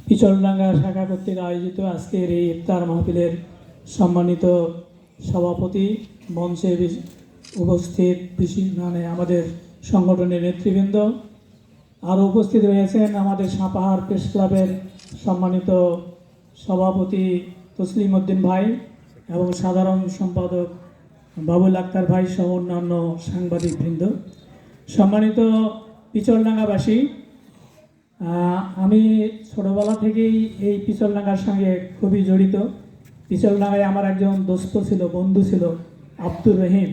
পিছলডাঙ্গা শাখা কর্তৃক আয়োজিত আজকের এই ইফতার মাহফিলের সম্মানিত সভাপতি, মঞ্চে উপস্থিত আমাদের সংগঠনের নেতৃবৃন্দ, আরও উপস্থিত রয়েছেন আমাদের সাপাহার প্রেস ক্লাবের সম্মানিত সভাপতি তসলিম উদ্দিন ভাই এবং সাধারণ সম্পাদক বাবুল আক্তার ভাই সহ অন্যান্য সাংবাদিকবৃন্দ, সম্মানিত পিছলডাঙ্গাবাসী। আমি ছোটোবেলা থেকেই এই পিছলডাঙ্গার সঙ্গে খুবই জড়িত। পিছলডাঙ্গায় আমার একজন দোস্ত ছিল, বন্ধু ছিল, আব্দুর রহিম।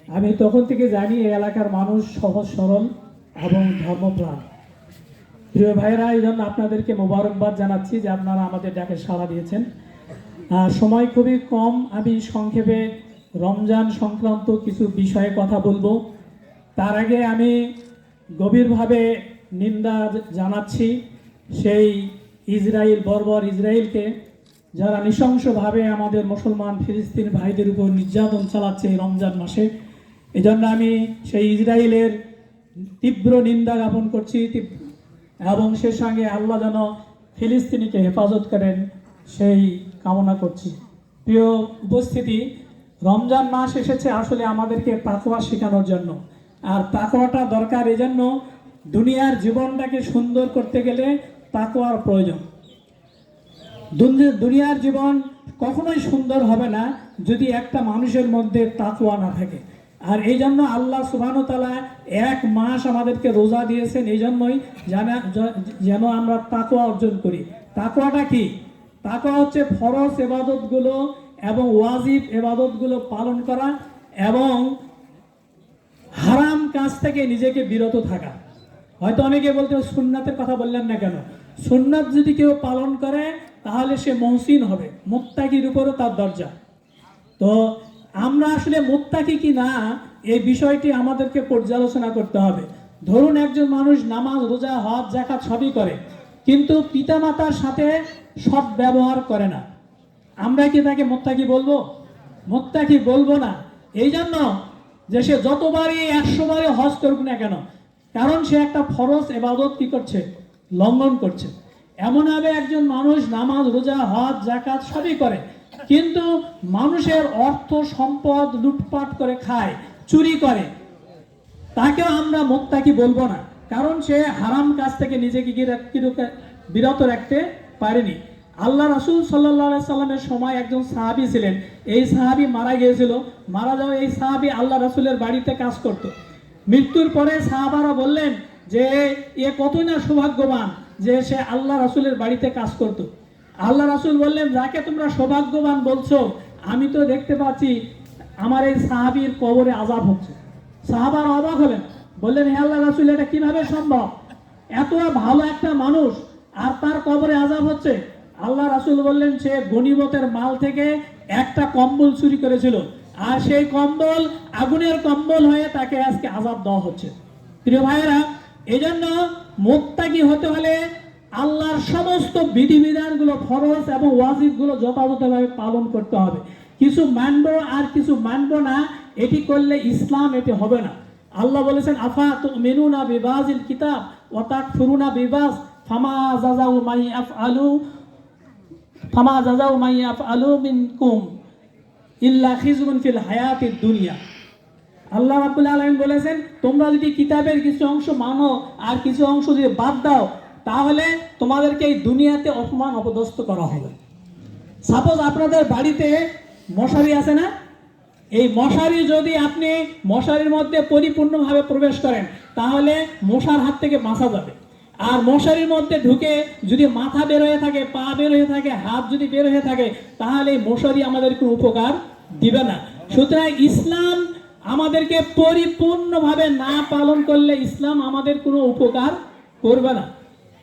আমি তখন থেকে জানি এই এলাকার মানুষ সহজ সরল এবং ধর্মপ্রাণ। প্রিয় ভাইয়েরা, এই জন্য আপনাদেরকে মোবারকবাদ জানাচ্ছি যে আপনারা আমাদের ডাকে সাড়া দিয়েছেন। সময় খুবই কম, আমি সংক্ষেপে রমজান সংক্রান্ত কিছু বিষয়ে কথা বলবো। তার আগে আমি গভীরভাবে নিন্দা জানাচ্ছি সেই বর্বর ইসরায়েলকে, যারা নৃশংসভাবে আমাদের মুসলমান ফিলিস্তিন ভাইদের উপর নির্যাতন চালাচ্ছে এই রমজান মাসে। এজন্য আমি সেই ইসরায়েলের তীব্র নিন্দা জ্ঞাপন করছি এবং সে সঙ্গে আল্লাহ যেন ফিলিস্তিনিকে হেফাজত করেন সেই কামনা করছি। প্রিয় উপস্থিতি, রমজান মাস এসেছে আসলে আমাদেরকে তাকওয়া শেখানোর জন্য, আর তাকওয়াটা দরকার। এজন্য দুনিয়ার জীবনটাকে সুন্দর করতে গেলে তাকওয়ার প্রয়োজন। দুনিয়ার জীবন কখনোই সুন্দর হবে না যদি একটা মানুষের মধ্যে তাকওয়া না থাকে। আর এই জন্য আল্লাহ সুবহানাহু ওয়া তাআলা এক মাস আমাদেরকে রোজা দিয়েছেন, এই জন্যই যেন আমরা তাকওয়া অর্জন করি। তাকওয়াটা কি? তাকওয়া হচ্ছে ফরজ ইবাদতগুলো এবং ওয়াজিব ইবাদতগুলো পালন করা এবং হারাম কাজ থেকে নিজেকে বিরত থাকা। হয়তো অনেকে বলতে সুন্নাতের কথা বললেন না কেন? সুন্নাত যদি কেউ পালন করে তাহলে সে মুহসিন হবে, মুত্তাকির উপরও তার দরজা। তো আমরা আসলে মুত্তাকি কি না এই বিষয়টি আমাদেরকে পর্যালোচনা করতে হবে। ধরুন একজন মানুষ নামাজ, রোজা, হজ, যাকাত সবই করে, কিন্তু পিতামাতার সাথে সৎ ব্যবহার করে না, আমরা কি তাকে মুত্তাকি বলবো? মুত্তাকি বলবো না। এই জন্য যে সে যতবারই 100 বারই হজ করুক না কেন, কারণ সে একটা ফরজ ইবাদত কি করছে? লঙ্ঘন করছে। এমনভাবে একজন মানুষ নামাজ, রোজা, হজ, যাকাত সবই করে, কিন্তু মানুষের অর্থ সম্পদ লুটপাট করে খায়, চুরি করে, তাকেও আমরা মুত্তাকি বলবো না, কারণ সে হারাম কাজ থেকে নিজেকে বিরত রাখতে পারেনি। আল্লাহ রাসূল সাল্লাল্লাহু আলাইহি সাল্লামের সময় একজন সাহাবী ছিলেন, এই সাহাবী মারা গিয়েছিল। মারা যাওয়া এই সাহাবী আল্লাহ রাসূলের বাড়িতে কাজ করত। মৃত্যুর পরে সাহাবারা বললেন যে এ কতই না সৌভাগ্যবান যে সে আল্লাহ রাসূলের বাড়িতে কাজ করত। আল্লাহ রাসূল বললেন, যাকে তোমরা সৌভাগ্যবান বলছো, আমি তো দেখতে পাচ্ছি আমার এই সাহাবীর কবরে আযাব হচ্ছে। সাহাবারা অবাক হলেন, বললেন, হে আল্লাহ রাসূল, এটা কিভাবে সম্ভব? এত ভালো একটা মানুষ আর তার কবরে আযাব হচ্ছে? আল্লাহ রাসূল বললেন, সে গনিমতের মাল থেকে একটা কম্বল চুরি করেছিল, আর সেই কম্বল আগুনের কম্বল হয়ে তাকে আজকে আযাব দেওয়া হচ্ছে। প্রিয় ভাইয়েরা, এজন্য মুত্তাকি হতে হলে আল্লাহর সমস্ত বিধিবিধানগুলো, ফরজ এবং ওয়াজিবগুলো যথাযথভাবে পালন করতে হবে। কিছু মানবো আর কিছু মানবো না, এটি করলে ইসলাম এটি হবে না। আল্লাহ বলেছেন, আফা তুমিনুনা বিবাযিল কিতাব ওয়া তাকফুরুনা বিবায ফামা জাযাউ মান ইয়াফআলু মিনকুম ইল্লা খিজুন ফিল হায়াতিদ দুনিয়া। আল্লাহ রাব্বুল আলামিন বলেছেন, তোমরা যদি কিতাবের কিছু অংশ মানো আর কিছু অংশ যদি বাদ দাও, তাহলে তোমাদেরকে এই দুনিয়াতে অপমান অপদস্থ করা হবে। সাপোজ আপনাদের বাড়িতে মশারি আছে না? এই মশারি যদি আপনি মশারির মধ্যে পরিপূর্ণভাবে প্রবেশ করেন, তাহলে মশার হাত থেকে বাঁচা যাবে। আর মশারির মধ্যে ঢুকে যদি মাথা বের হয়ে থাকে, পা বের হয়ে থাকে, হাত যদি বের হয়ে থাকে, তাহলে মশারি আমাদের কোনো উপকার দিবে না। সুতরাং ইসলাম আমাদেরকে পরিপূর্ণভাবে না পালন করলে ইসলাম আমাদের কোনো উপকার করবে না।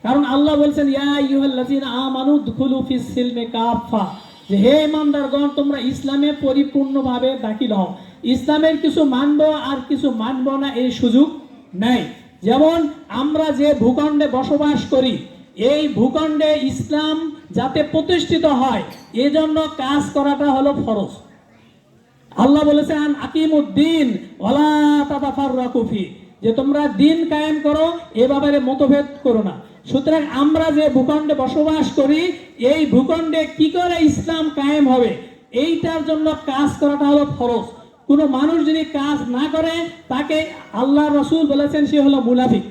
কারণ আল্লাহ বলছেন, ইয়া আইয়ুহাল্লাযীনা আমানু দুখুলু ফিস সিলমি কাফা, যে হে ঈমানদারগণ, তোমরা ইসলামে পরিপূর্ণভাবে দাখিল হও। ইসলামের কিছু মানবো আর কিছু মানবো না এই সুযোগ নেই। যেমন আমরা যে ভূখণ্ডে বসবাস করি, এই ভূখণ্ডে ইসলাম যাতে প্রতিষ্ঠিত হয়, এজন্য কাজ করাটা হলো ফরজ। আল্লাহ বলেছেন, আকিমুদ্দিন ওয়ালা তাতাফাররাকু ফি, যে তোমরা দিন কায়েম করো, এ ব্যাপারে মতভেদ করো না। সুতরাং আমরা যে ভূখণ্ডে বসবাস করি, এই ভূখণ্ডে কি করে ইসলাম কায়েম হবে, এইটার জন্য কাজ করাটা হলো ফরজ। কোনো মানুষ যদি কাজ না করে, তাকে আল্লাহ রসুল বলেছেন সে হলো মুনাফিক।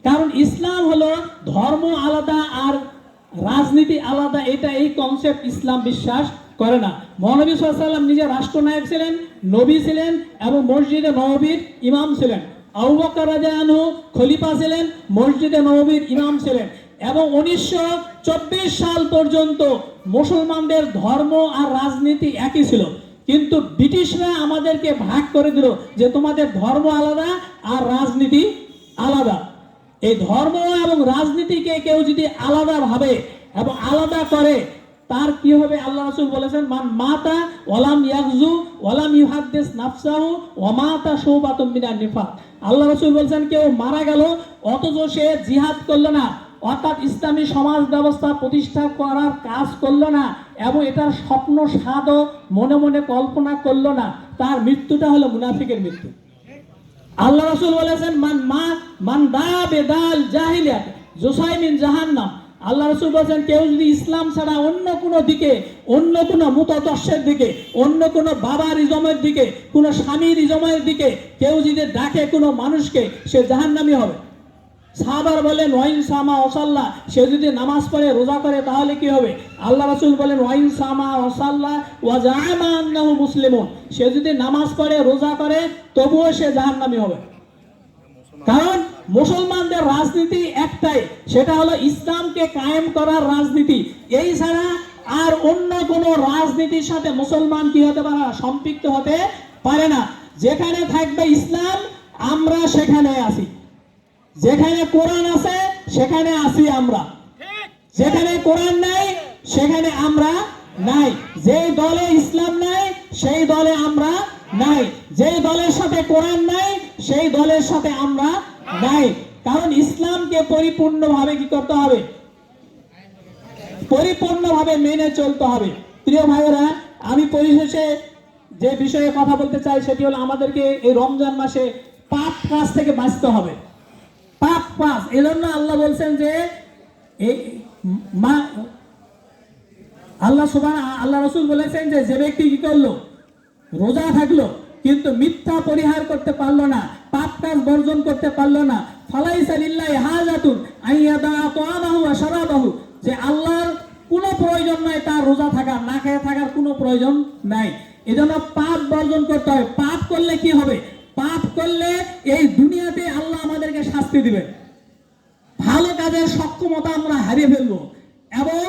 কারণ ইসলাম হলো ধর্ম আলাদা আর রাজনীতি আলাদা, এটা এই কনসেপ্ট ইসলাম বিশ্বাস করে না। মহানবী সাল্লাল্লাহু আলাইহি ওয়াসাল্লাম নিজে রাষ্ট্রনায়ক ছিলেন, নবী ছিলেন এবং মসজিদে নববীর ইমাম ছিলেন। আবু বকর রাদিয়াল্লাহু আনহু খলিফা ছিলেন, মসজিদে নববীর ইমাম ছিলেন। এবং 1924 সাল পর্যন্ত মুসলমানদের ধর্ম আর রাজনীতি একই ছিল। কিন্তু ব্রিটিশরা আমাদেরকে ভাগ করে দিল যে তোমাদের ধর্ম আলাদা আর রাজনীতি আলাদা। এই ধর্ম এবং রাজনীতিকে কেউ যদি আলাদা ভাবে এবং আলাদা করে, তার কি হবে? আল্লাহ রাসূল বলেছেন, মান মাতা ওয়ালাম ইয়াগজু ওয়ালাম ইউহাদ্দিস নাফসাহু ওয়া মাতা শুবাতুম মিনান নিফাক। আল্লাহ রাসূল বলেছেন, কেউ মারা গেল অথচ সে জিহাদ করলো না, অর্থাৎ ইসলামী সমাজ ব্যবস্থা প্রতিষ্ঠা করার কাজ করলো না এবং এটার স্বপ্ন সাদও মনে মনে কল্পনা করলো না, তার মৃত্যুটা হলো মুনাফিকের মৃত্যু। আল্লাহ রাসূল বলেছেন, মান দা বেদাল জাহিলিয়াত জুসাইমিন জাহান্নাম। আল্লাহ রাসূল বলেছেন, কেউ যদি ইসলাম ছাড়া অন্য কোনো দিকে, অন্য কোনো মুতাদর্শের দিকে, অন্য কোনো বাবার ইজমের দিকে, কোনো স্বামীর ইজমের দিকে কেউ যদি ডাকে কোনো মানুষকে, সে জাহান্নামী হবে। সাহাবার বলেন, ওয়াইন সামা ওয়াসাল্লা, সে যদি নামাজ পড়ে রোজা করে তাহলে কি হবে? আল্লাহ রাসূল বলেন, ওয়াইন সামা ওয়াসাল্লা ওয়া জাআমা আন্নাহু মুসলিমুন, সে যদি নামাজ পড়ে রোজা করে তবুও সে জাহান্নামী হবে। কারণ মুসলমানদের রাজনীতি একটাই, সেটা হলো ইসলামকে কায়েম করার রাজনীতি। এই ছাড়া আর অন্য কোনো রাজনীতির সাথে মুসলমান কি হতে পারে না, সম্পৃক্ত হতে পারে না। যেখানে থাকবে ইসলাম আমরা সেখানে আসি, যেখানে কোরআন আছে সেখানে আসি আমরা, যেখানে কোরআন নাই সেখানে আমরা নাই। যেই দলে ইসলাম নাই সেই দলে আমরা নাই, যেই দলের সাথে কোরআন নাই সেই দলের সাথে আমরা নাই। কারণ ইসলামকে পরিপূর্ণভাবে কি করতে হবে? পরিপূর্ণভাবে মেনে চলতে হবে। প্রিয় ভাইয়েরা, আমি পরিশেষে যে বিষয়ে কথা বলতে চাই সেটি হলো, আমাদেরকে এই রমজান মাসে পাপ কাজ থেকে বাঁচতে হবে। পাপ কাজ, এজন্য আল্লাহ বলছেন যে আল্লাহ রাসূল বলেছেন যে ব্যক্তি কি করলো, রোজা থাকলো কিন্তু মিথ্যা পরিহার করতে পারলো না, পাপ কাজ বর্জন করতে পারলো না, ফালাইসা লিল্লাহি হাজাতুন আইয়াদা তাআমাহু ওয়া শারাবাহু, যে আল্লাহর কোনো প্রয়োজন নাই তার রোজা থাকার, না খেয়ে থাকার কোনো প্রয়োজন নাই। এজন্য পাপ বর্জন করতে হবে। পাপ করলে কি হবে? পাপ করলে এই দুনিয়াতে আল্লাহ আমাদেরকে শাস্তি দিবেন, ভালো কাজের সক্ষমতা আমরা হারিয়ে ফেলবো এবং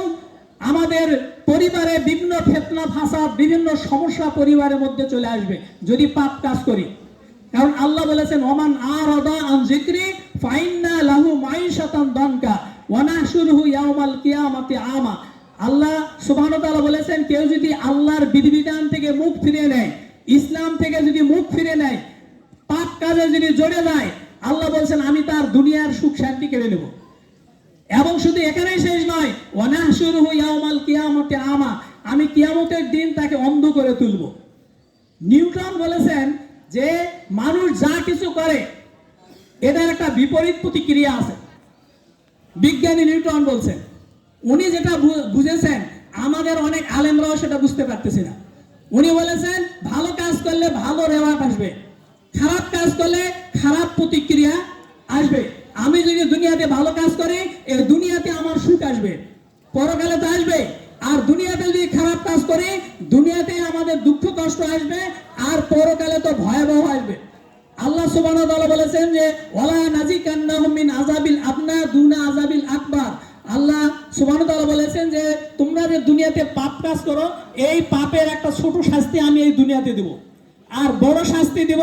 আমাদের পরিবারে বিভিন্ন ফিতনা ফাসাদ, বিভিন্ন সমস্যা পরিবারের মধ্যে চলে আসবে যদি পাপ কাজ করি। কারণ আল্লাহ বলেছেন, ওমান আরাদা আন যিকরি ফাইন্না লাহু মাইশাতান দানকা ওয়া নাহশুরুহু ইয়াউমাল কিয়ামাতি আমা। আল্লাহ সুবহানাহু ওয়া তাআলা বলেছেন, কেউ যদি আল্লাহর বিধিবিধান থেকে মুখ ফিরিয়ে নেয়, ইসলাম থেকে যদি মুখ ফিরে নেয়, পাপ কাজে যদি জড়ে যায়, আল্লাহ বলছেন আমি তার দুনিয়ার সুখ শান্তি কেড়ে নেব। এবং শুধু এখানেই শেষ নয়, ওয়া নাহশুরুহু ইয়াউমাল কিয়ামাতি আমা, আমি কিয়ামতের দিন তাকে অন্ধ করে তুলব। নিউটন বলেছেন যে মানুষ যা কিছু করে এটার একটা বিপরীত প্রতিক্রিয়া আছে। বিজ্ঞানী নিউটন বলছেন, উনি যেটা বুঝেছেন আমাদের অনেক আলেমরাও সেটা বুঝতে পারতেছি না। উনি বলেছেন, ভালো কাজ করলে ভালো রেওয়াজ আসবে, খারাপ কাজ করলে খারাপ প্রতিক্রিয়া আসবে। আমি যদি দুনিয়াতে ভালো কাজ করি, এই দুনিয়াতে আমার সুখ আসবে, পরকালে তো আসবে। আর দুনিয়াতে যদি খারাপ কাজ করি, দুনিয়াতে আমাদের দুঃখ কষ্ট আসবে, আর পরকালে তো ভয়াবহ আসবে। আল্লাহ সুবহানাহু ওয়া তাআলা বলেছেন যে ওয়ালা নাজিকান্নাহুম মিন আযাবিল আদনা দুনা আযাবিল আকবার। আল্লাহ সুবহানাহু ওয়া তাআলা বলেছেন যে তোমরা যে দুনিয়াতে পাপ কাজ করো, এই পাপের একটা ছোট শাস্তি আমি এই দুনিয়াতে দেব, আর বড় শাস্তি দেব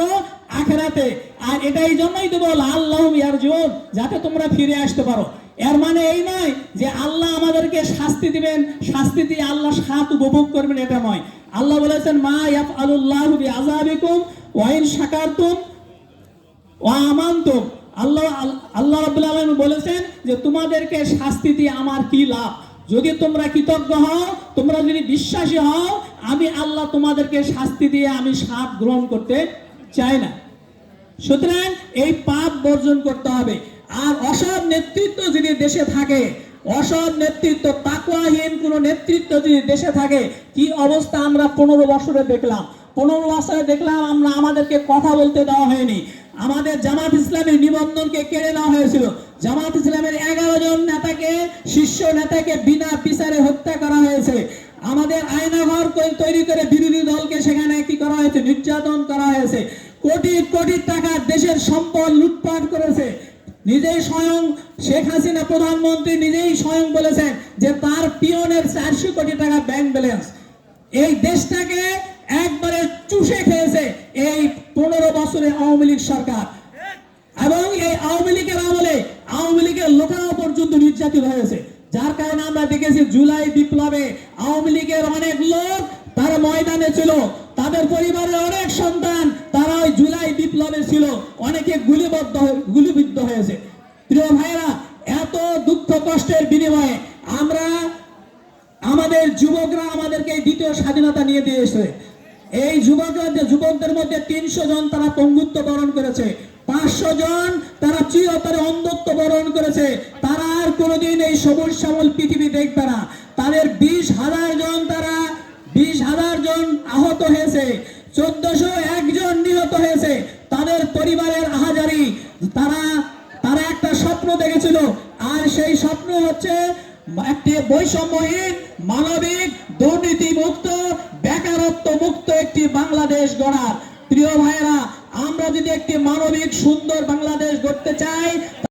আখিরাতে। আর এটা এই জন্যই দেব লাআল্লাহুম ইয়ারজুন, যাতে তোমরা ফিরে আসতে পারো। এর মানে এই নয় যে আল্লাহ আমাদেরকে শাস্তি দিবেন, শাস্তি দিয়ে আল্লাহ স্বাদ উপভোগ করবেন, এটা নয়। আল্লাহ বলেছেন, মা ইয়াফআলুল্লাহু বিআযাবিকুম ওয়া ইন শাকারতুম ওয়া আমানতুম। আল্লাহ রাব্বুল আলামিন বলেছেন যে তোমাদেরকে শাস্তি দিয়ে আমার কি লাভ, যদি তোমরা কৃতজ্ঞ হও, তোমরা যদি বিশ্বাসী হও, আমি আল্লাহ তোমাদেরকে শাস্তি দিয়ে আমি স্বাদ গ্রহণ করতে চাই না। সুতরাং এই পাপ বর্জন করতে হবে। আর অসৎ নেতৃত্ব যদি দেশে থাকে, অসৎ নেতৃত্ব, তাকওয়াহীন কোন নেতৃত্ব যদি দেশে থাকে, কি অবস্থা আমরা 15 বছরে দেখলাম। 15 বছরে দেখলাম আমরা, আমাদেরকে কথা বলতে দেওয়া হয়নি, আমাদের জামাত ইসলামের নিবন্ধনকে কেড়ে নেওয়া হয়েছিল, জামাত ইসলামের 11 জন নেতাকে, শীর্ষ নেতাকে বিনা বিচারে হত্যা করা হয়েছে, আমাদের আয়নাঘর তৈরি করে বিরোধী দলকে সেখানে কি করা হয়েছে, নির্যাতন করা হয়েছে, কোটি কোটি টাকা দেশের সম্পদ লুটপাট করেছে। নিজেই স্বয়ং শেখ হাসিনা প্রধানমন্ত্রী নিজেই স্বয়ং বলেছেন যে তার পিয়নের 400 কোটি টাকা ব্যাংক ব্যালেন্স। এই দেশটাকে একবারে চুষে খেয়েছে এই 15 বছরে আওয়ামী লীগ সরকার। এবং এই আওয়ামী লীগের আমলে আওয়ামী লীগের লোকেরাও পর্যন্ত নির্যাতিত হয়েছে, যার কারণে আমরা দেখেছি জুলাই বিপ্লবে আওয়ামী লীগের অনেক লোক তারা ময়দানে ছিল, তাদের পরিবারের অনেক সন্তান তারা ওই জুলাই বিপ্লবে ছিল, অনেকে গুলিবিদ্ধ হয়েছে। প্রিয় ভাইরা, এত দুঃখ কষ্টের বিনিময়ে আমরা, আমাদের যুবকরা আমাদেরকে এই দ্বিতীয় স্বাধীনতা নিয়ে দিয়েছে। এই যুবকদের মধ্যে 300 জন তারা পঙ্গুত্ব বরণ করেছে, 500 জন তারা চিরতরে অন্ধত্ব বরণ করেছে, তারা আর কোনোদিন এই সবুজ শ্যামল পৃথিবী দেখবে না। তাদের 20,000 জন, তারা 20,000 জন আহত হয়েছে, 1401 জন নিহত হয়েছে। তাদের পরিবারের আহাজারি, তারা একটা স্বপ্ন দেখেছিল, আর সেই স্বপ্ন হচ্ছে একটি বৈষম্যহীন, মানবিক, দুর্নীতি মুক্ত, বেকারত্ব মুক্ত একটি বাংলাদেশ গড়ার। প্রিয় ভাইরা, আমরা যদি একটি মানবিক সুন্দর বাংলাদেশ গড়তে চাই,